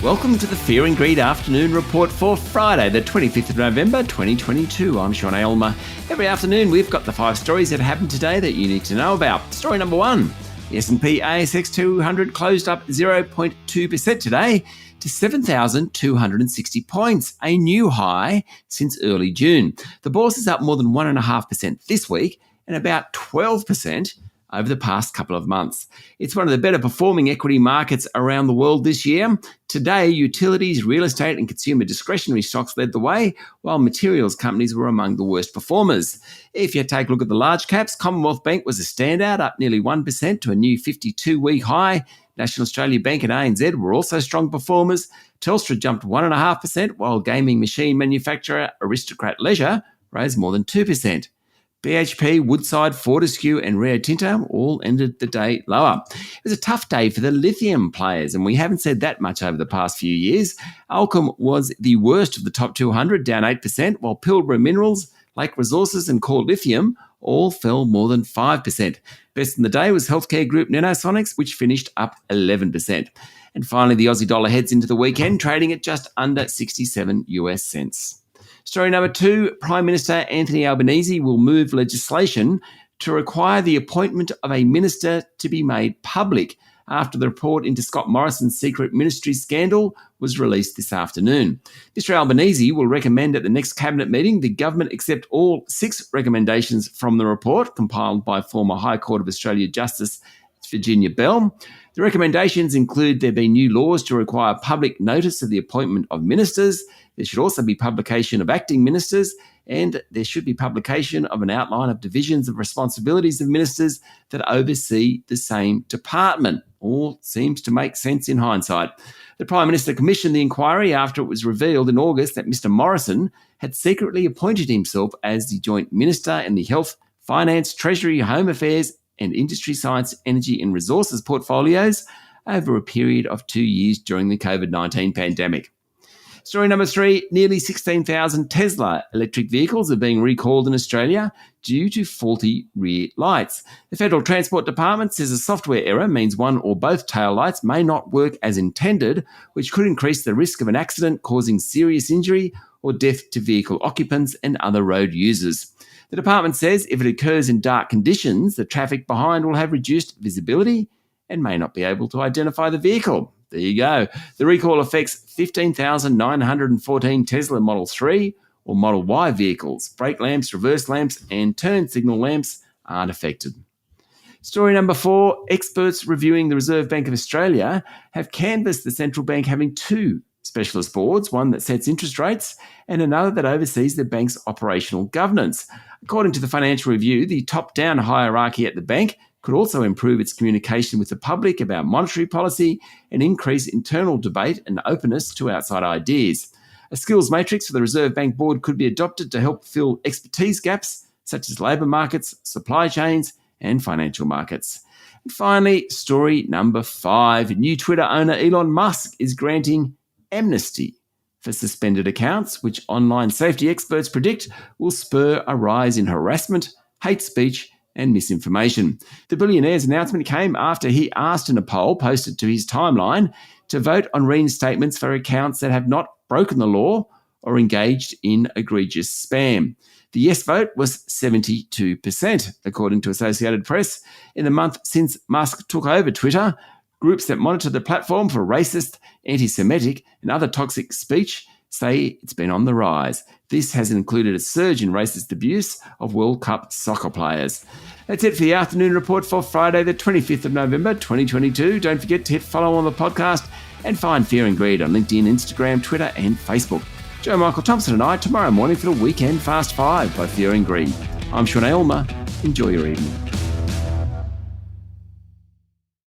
Welcome to the Fear and Greed Afternoon Report for Friday, the 25th of November, 2022. I'm Sean Aylmer. Every afternoon, we've got the 5 stories that happened today that you need to know about. Story number 1, the S&P ASX 200 closed up 0.2% today to 7,260 points, a new high since early June. The bourse is up more than 1.5% this week and about 12% over the past couple of months. It's one of the better performing equity markets around the world this year. Today, utilities, real estate and consumer discretionary stocks led the way, while materials companies were among the worst performers. If you take a look at the large caps, Commonwealth Bank was a standout, up nearly 1% to a new 52-week high. National Australia Bank and ANZ were also strong performers. Telstra jumped 1.5%, while gaming machine manufacturer Aristocrat Leisure rose more than 2%. BHP, Woodside, Fortescue and Rio Tinto all ended the day lower. It was a tough day for the lithium players, and we haven't said that much over the past few years. Allkem was the worst of the top 200, down 8%, while Pilbara Minerals, Lake Resources and Core Lithium all fell more than 5%. Best in the day was healthcare group Nanosonics, which finished up 11%. And finally, the Aussie dollar heads into the weekend, trading at just under 67 US cents. Story number 2, Prime Minister Anthony Albanese will move legislation to require the appointment of a minister to be made public after the report into Scott Morrison's secret ministry scandal was released this afternoon. Mr Albanese will recommend at the next cabinet meeting the government accept all 6 recommendations from the report compiled by former High Court of Australia Justice Virginia Bell. The recommendations include there be new laws to require public notice of the appointment of ministers. There should also be publication of acting ministers, and there should be publication of an outline of divisions of responsibilities of ministers that oversee the same department. All seems to make sense in hindsight. The Prime Minister commissioned the inquiry after it was revealed in August that Mr Morrison had secretly appointed himself as the Joint Minister in the Health, Finance, Treasury, Home Affairs and Industry, Science, Energy and Resources portfolios over a period of 2 years during the COVID-19 pandemic. Story number 3, nearly 16,000 Tesla electric vehicles are being recalled in Australia due to faulty rear lights. The Federal Transport Department says a software error means one or both tail lights may not work as intended, which could increase the risk of an accident causing serious injury or death to vehicle occupants and other road users. The department says if it occurs in dark conditions, the traffic behind will have reduced visibility and may not be able to identify the vehicle. There you go. The recall affects 15,914 Tesla Model 3 or Model Y vehicles. Brake lamps, reverse lamps and turn signal lamps aren't affected. Story number 4, experts reviewing the Reserve Bank of Australia have canvassed the central bank having 2 specialist boards, one that sets interest rates and another that oversees the bank's operational governance. According to the Financial Review, the top-down hierarchy at the bank could also improve its communication with the public about monetary policy and increase internal debate and openness to outside ideas. A skills matrix for the Reserve Bank Board could be adopted to help fill expertise gaps such as labour markets, supply chains and financial markets. And finally, story number 5, new Twitter owner Elon Musk is granting amnesty for suspended accounts, which online safety experts predict will spur a rise in harassment, hate speech and misinformation. The billionaire's announcement came after he asked in a poll posted to his timeline to vote on reinstatements for accounts that have not broken the law or engaged in egregious spam. The yes vote was 72%, according to Associated Press. In the month since Musk took over Twitter, groups that monitor the platform for racist, anti-Semitic and other toxic speech say it's been on the rise. This has included a surge in racist abuse of World Cup soccer players. That's it for the afternoon report for Friday, the 25th of November, 2022. Don't forget to hit follow on the podcast and find Fear and Greed on LinkedIn, Instagram, Twitter and Facebook. Joe Michael Thompson and I tomorrow morning for the Weekend Fast 5 by Fear and Greed. I'm Sean Aylmer. Enjoy your evening.